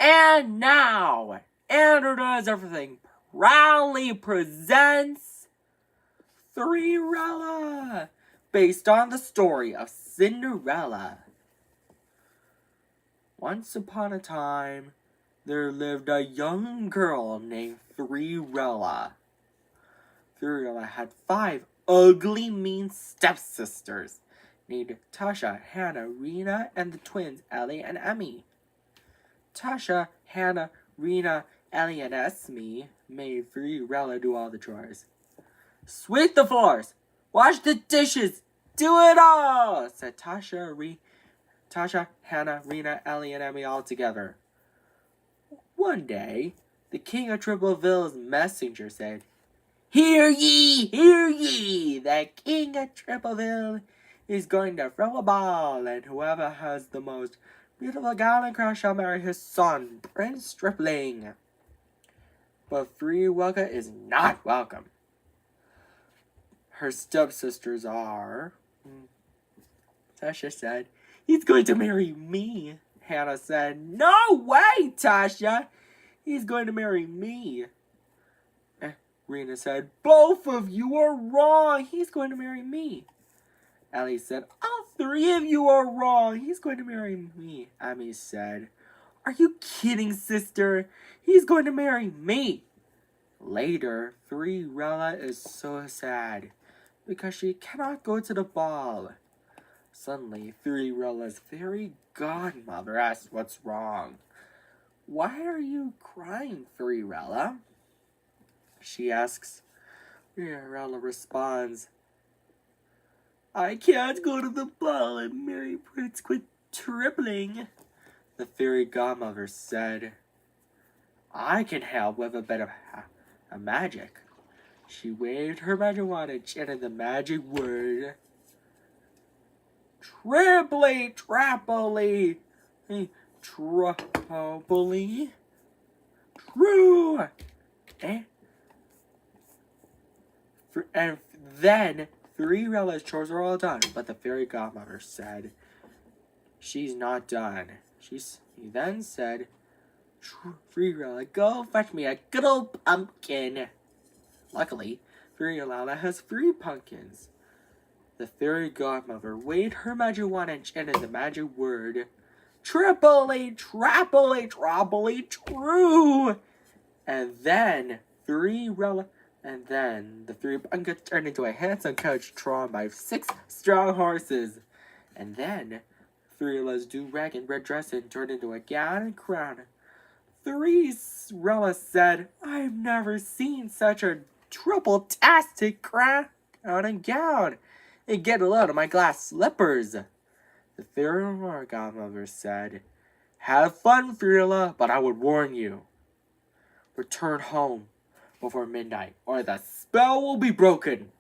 And now, Andrew Does Everything proudly presents Cinderella, based on the story of Cinderella. Once upon a time, there lived a young girl named Cinderella. Cinderella had 5 ugly, mean stepsisters named Tasha, Hannah, Rena, and the twins Ellie and Emmy. Tasha, Hannah, Rena, Ellie, and Esme made Cinderella do all the chores. Sweep the floors, wash the dishes, do it all, said Tasha, Hannah, Rena, Ellie, and Emmy all together. One day, the king of Tripleville's messenger said, Hear ye, the king of Tripleville is going to throw a ball, and whoever has the most beautiful gown and crown shall marry his son, Prince Stripling. But Cinderella is not welcome. Her stepsisters are... Tasha said, He's going to marry me. Hannah said, No way, Tasha. He's going to marry me. Rena said, Both of you are wrong. He's going to marry me. Ellie said, All 3 of you are wrong. He's going to marry me. Emmy said, Are you kidding, sister? He's going to marry me. Later, Cinderella is so sad because she cannot go to the ball. Suddenly, Cinderella's fairy godmother asks what's wrong. Why are you crying, Cinderella? She asks. Cinderella responds, I can't go to the ball and marry Prince Stripling. The fairy godmother said, I can help with a bit of magic. She waved her magic wand and chanted the magic word. Triply, trappily, triply, true. And then Cinderella's chores are all done, but the fairy godmother said she's not done. He then said, Cinderella, go fetch me a good old pumpkin. Luckily, Cinderella has 3 pumpkins. The fairy godmother waved her magic wand and chanted the magic word, triply, trappily, troppily, true. And then the 3 pumpkins turned into a handsome coach drawn by 6 strong horses. And then Cinderella's do-rag and red dress turned into a gown and crown. Cinderella said, I've never seen such a triple-tastic crown and gown. And get a load of my glass slippers. The fairy godmother said, Have fun, Cinderella, but I would warn you. Return home before midnight, or the spell will be broken.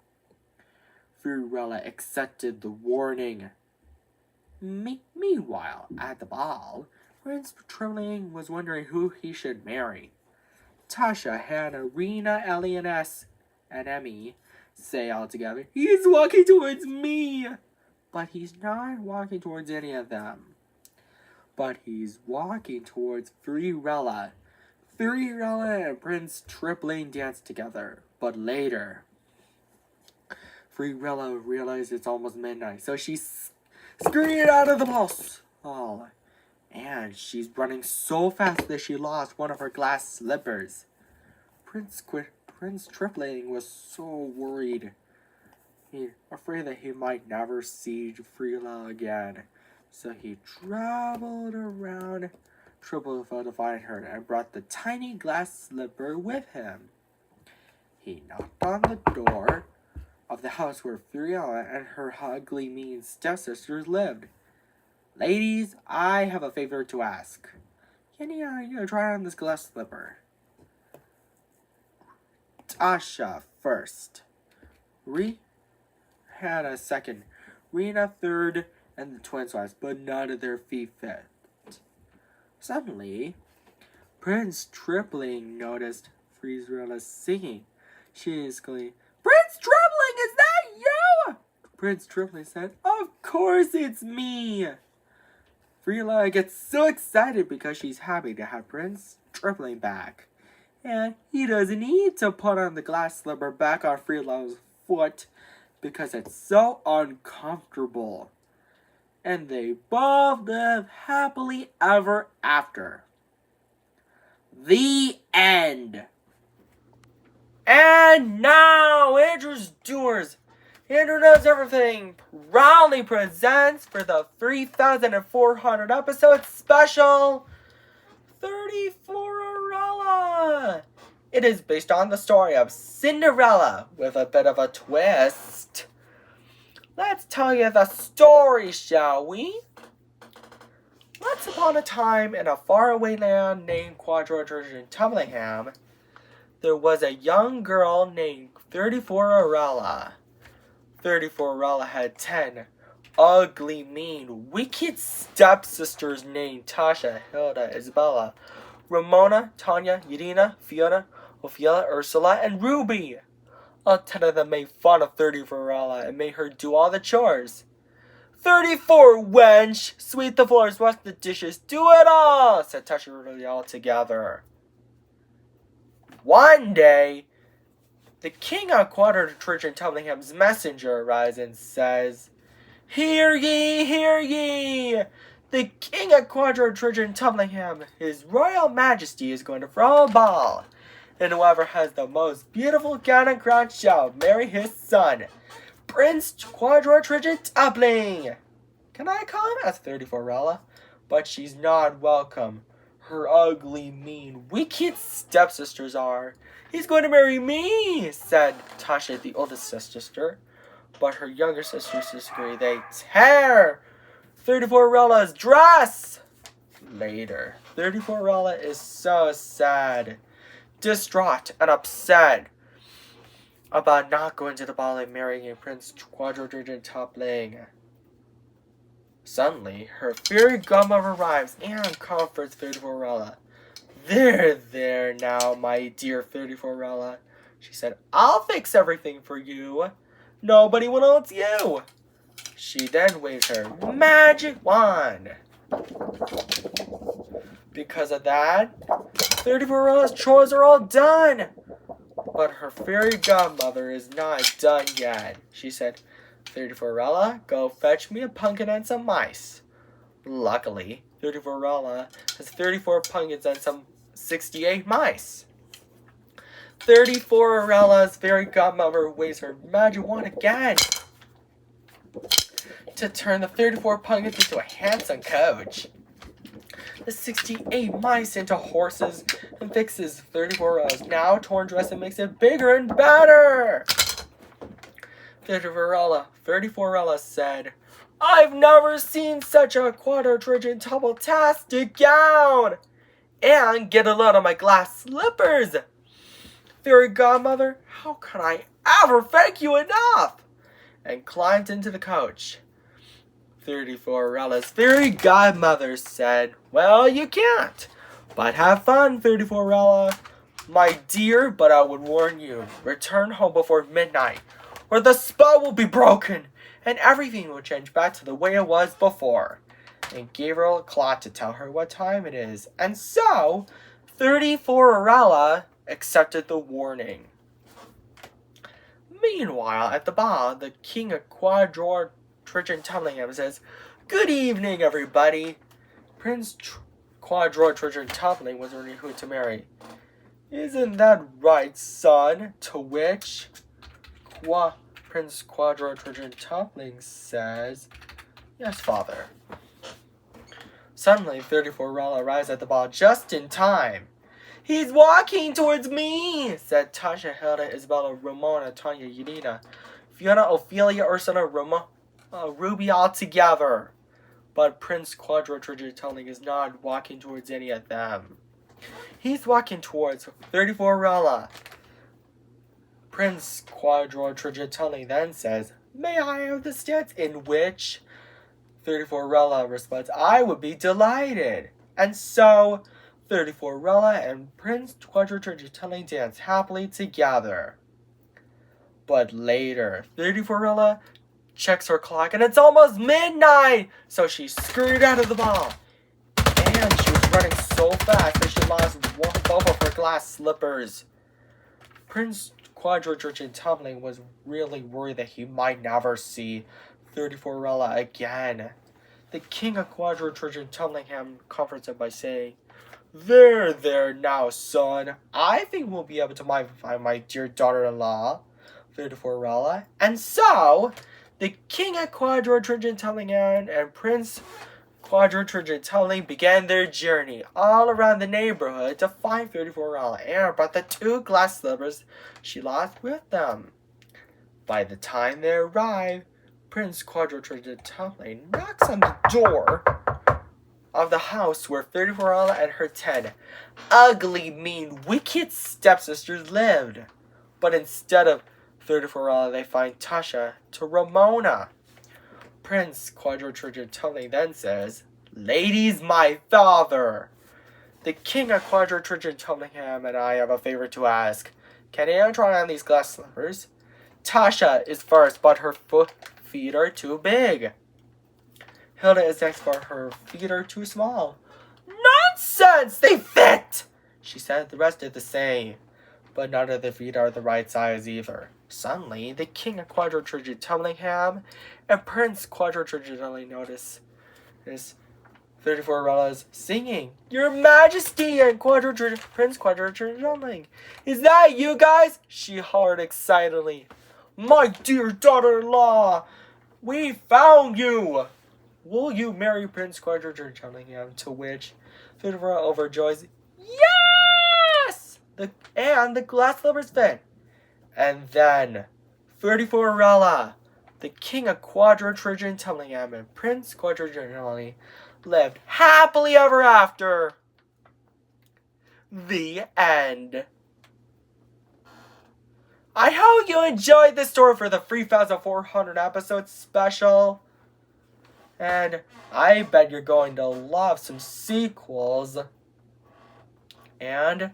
Cinderella accepted the warning. Meanwhile, at the ball, Prince Stripling was wondering who he should marry. Tasha, Hannah, Rena, Ellie, and Emmy say all together, He's walking towards me! But he's not walking towards any of them. But he's walking towards Cinderella. Cinderella and Prince Stripling dance together. But later, Cinderella realized it's almost midnight, so she scurried out of the ball. And she's running so fast that she lost one of her glass slippers. Prince Stripling was so worried. He afraid that he might never see Cinderella again. So he traveled around Tripleville to find her and brought the tiny glass slipper with him. He knocked on the door of the house where Cinderella and her ugly, mean stepsisters lived. Ladies, I have a favor to ask. Can you try on this glass slipper? Tasha first. Hannah second. Rena third, and the twins last, but none of their feet fit. Suddenly, Prince Stripling noticed Cinderella singing. She exclaimed, Prince Stripling, is that you? Prince Stripling said, Of course it's me. Frila gets so excited because she's happy to have Prince Tripling back. And he doesn't need to put on the glass slipper back on Frila's foot because it's so uncomfortable. And they both live happily ever after. The end. And now, Andrew's Doers. Andrew Knows Everything proudly presents for the 3,400 episode special 34ella. It is based on the story of Cinderella with a bit of a twist. Let's tell you the story, shall we? Once upon a time in a faraway land named Quadroturge Tumblingham, there was a young girl named 34ella. 34ella had 10 ugly, mean, wicked stepsisters named Tasha, Hilda, Isabella, Ramona, Tanya, Yadina, Fiona, Ophelia, Ursula, and Ruby. All 10 of them made fun of 34ella and made her do all the chores. 34, wench! Sweep the floors, wash the dishes, do it all! Said Tasha and Ruby all together. One day, the king of Quadroturge and Tumblingham's messenger arrives and says, Hear ye, hear ye! The king of Quadroturge and Tumblingham, his royal majesty, is going to throw a ball. And whoever has the most beautiful gown and crown shall marry his son, Prince Quadroturge and Tumbling. Can I call him? Asked 34ella. But she's not welcome. Her ugly, mean, wicked stepsisters are. He's going to marry me, said Tasha, the oldest sister. But her younger sisters disagree. They tear 34ella's dress. Later, 34ella is so sad, distraught, and upset about not going to the ball and marrying Prince Quadroturge and Tumbling. Suddenly, her fairy godmother arrives and comforts 34ella. There now, my dear 34ella, she said. I'll fix everything for you. Nobody wants you. She then waves her magic wand. Because of that, 34ella's chores are all done. But her fairy godmother is not done yet. She said, 34ella, go fetch me a pumpkin and some mice. Luckily, 34ella has 34 pumpkins and some 68 mice. 34ella's fairy godmother waves her magic wand again to turn the 34 pumpkins into a handsome coach. The 68 mice into horses and fixes 34ella's now torn dress and makes it bigger and better. 34ella said, I've never seen such a Quadroturge and Tumble-tastic gown. And get a load of my glass slippers. Fairy godmother, how can I ever thank you enough? And climbed into the coach. 34ella's fairy godmother said, well, you can't. But have fun, 34ella. My dear, but I would warn you, return home before midnight, or the spell will be broken, and everything will change back to the way it was before. And gave her a clock to tell her what time it is. And so, 34ella accepted the warning. Meanwhile, at the ball, the king of Quadroturge and Tumblingham says, Good evening, everybody. Prince Quadroturge and Tumbling was already who to marry. Isn't that right, son? To which Prince Quadroturge and Tumbling says, Yes, father. Suddenly, 34ella arrives at the ball just in time. He's walking towards me, said Tasha, Hilda, Isabella, Ramona, Tanya, Yadina, Fiona, Ophelia, Ursula, Ruby all together. But Prince Quadroturge and Tumbling is not walking towards any of them. He's walking towards 34ella. Prince Quadroturge and Tumbling then says, May I have the stance? In which 34ella responds, I would be delighted. And so, 34ella and Prince Quadroturge and Tumbling dance happily together. But later, 34ella checks her clock, and it's almost midnight! So she scurried out of the ball. And she was running so fast that she lost both of her glass slippers. Prince Quadriturgent Tumbling was really worried that he might never see 34rella again. The king of Quadriturgent Tumbling comforts him by saying, There now, son. I think we'll be able to find my dear daughter-in-law, 34rella. And so, the king of Quadriturgent Tumbling and Prince Quadriturgent Tumbling began their journey all around the neighborhood to find 34rella and brought the 2 glass slippers she lost with them. By the time they arrived, Prince Quadriturgent Tumbling knocks on the door of the house where 34rella and her 10 ugly, mean, wicked stepsisters lived. But instead of 34rella, they find Tasha to Ramona. Prince Quadriturgent Tumbling then says, Ladies, my father! The king of Quadriturgent Tumbling and I have a favor to ask. Can anyone try on these glass slippers? Tasha is first, but her feet are too big. Hilda is next, but her feet are too small. Nonsense! They fit! She said. The rest did the same. But none of the feet are the right size either. Suddenly, the king of Quadriturgent Tumbling and Prince Quadriturgent Tumbling notice 34rella's singing, Your Majesty, and Prince Quadriturgent Tumbling. Is that you guys? She hollered excitedly. My dear daughter-in-law, we found you. Will you marry Prince Quadriturgent Tumbling? To which 34rella overjoys, Yes! And the glass slippers fit. And then 34rella, the king of Quadriturgent Tumbling and Prince Quadriturgent Tumbling lived happily ever after. The end. I hope you enjoyed this story for the 3,400 episode special. And I bet you're going to love some sequels. And,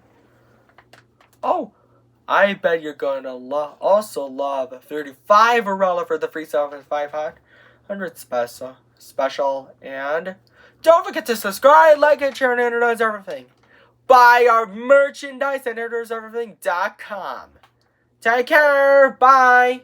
I bet you're going to also love 35rella for the 3,500 special. And don't forget to subscribe, like, and share, and introduce everything. Buy our merchandise at introduceeverything.com. Take care. Bye.